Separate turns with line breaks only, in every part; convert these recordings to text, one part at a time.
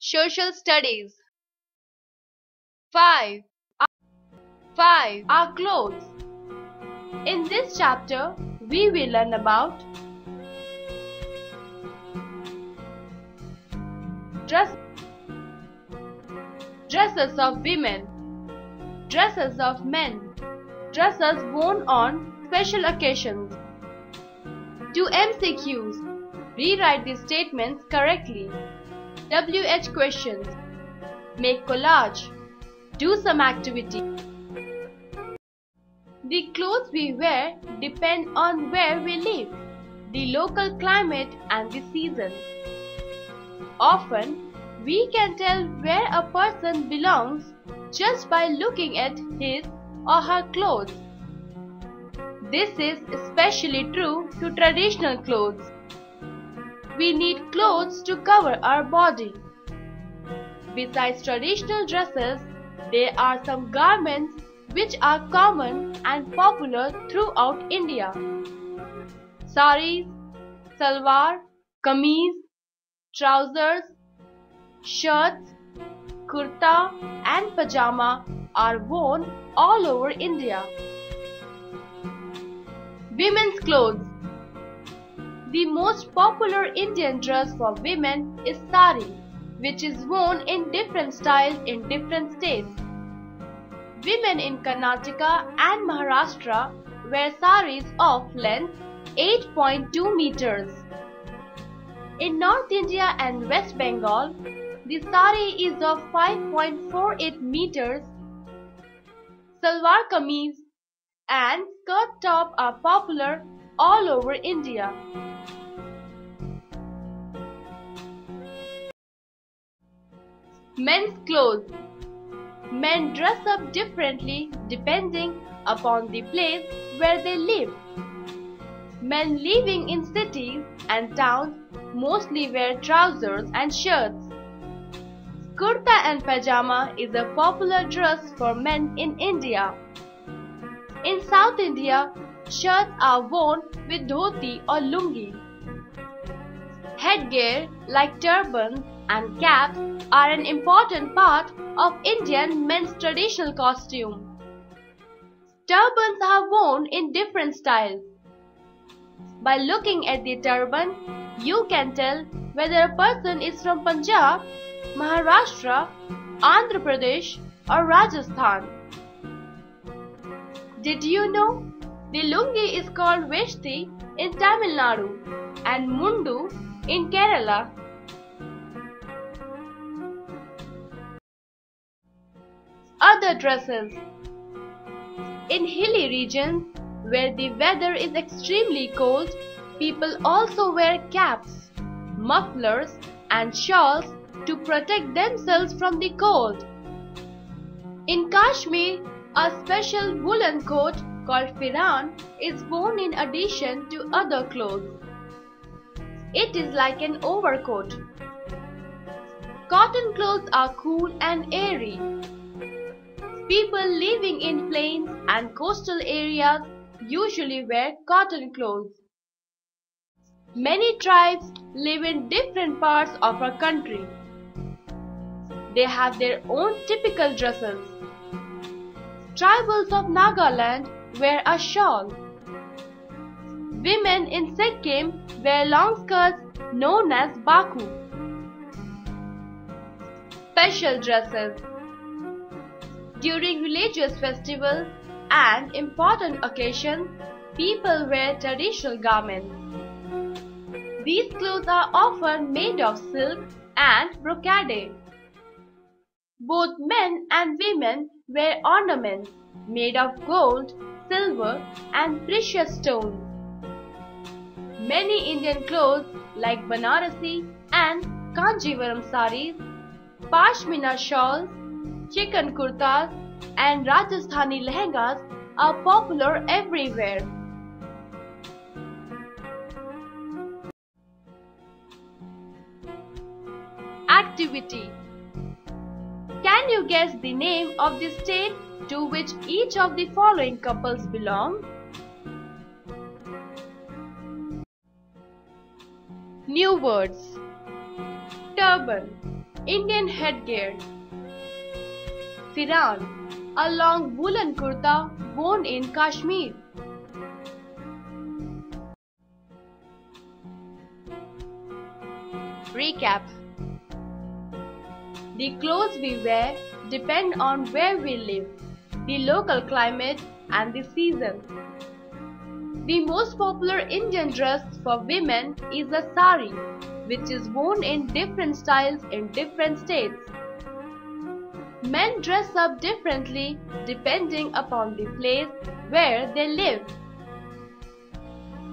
Social Studies. 5. 5. Our clothes. In this chapter, we will learn about dresses of women, dresses of men, dresses worn on special occasions. 2 MCQs. Rewrite the statements correctly. WH questions. Make collage. Do some activity. The clothes we wear depend on where we live, the local climate and the season. Often, we can tell where a person belongs just by looking at his or her clothes. This is especially true to traditional clothes. We need clothes to cover our body. Besides traditional dresses, there are some garments which are common and popular throughout India. Saris, salwar, kameez, trousers, shirts, kurta and pajama are worn all over India. Women's clothes. The most popular Indian dress for women is sari, which is worn in different styles in different states. Women in Karnataka and Maharashtra wear saris of length 8.2 meters. In North India and West Bengal, the sari is of 5.48 meters. Salwar kameez and skirt top are popular all over India. Men's clothes. Men dress up differently depending upon the place where they live. Men living in cities and towns mostly wear trousers and shirts. Kurta and pajama is a popular dress for men in India. In South India, shirts are worn with dhoti or lungi. Headgear like turbans and caps are an important part of Indian men's traditional costume. Turbans are worn in different styles. By looking at the turban, you can tell whether a person is from Punjab, Maharashtra, Andhra Pradesh or Rajasthan. Did you know the lungi is called veshti in Tamil Nadu and mundu in Kerala? Other dresses. In hilly regions where the weather is extremely cold, people also wear caps, mufflers and shawls to protect themselves from the cold. In Kashmir, a special woolen coat called firan is worn in addition to other clothes. It is like an overcoat. Cotton clothes are cool and airy. People living in plains and coastal areas usually wear cotton clothes. Many tribes live in different parts of our country. They have their own typical dresses. Tribals of Nagaland wear a shawl. Women in Sikkim wear long skirts known as baku. Special dresses. During religious festivals and important occasions, people wear traditional garments. These clothes are often made of silk and brocade. Both men and women wear ornaments made of gold, silver and precious stones. Many Indian clothes like Banarasi and Kanjivaram saris, Pashmina shawls, chicken kurtas and Rajasthani lehengas are popular everywhere. Activity. Can you guess the name of the state to which each of the following couples belong? New words. Turban, Indian headgear. Firan, a long woolen kurta worn in Kashmir. Recap. The clothes we wear depend on where we live, the local climate and the season. The most popular Indian dress for women is the sari, which is worn in different styles in different states. Men dress up differently depending upon the place where they live.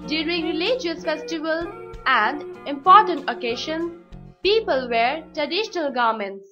During religious festivals and important occasions, people wear traditional garments.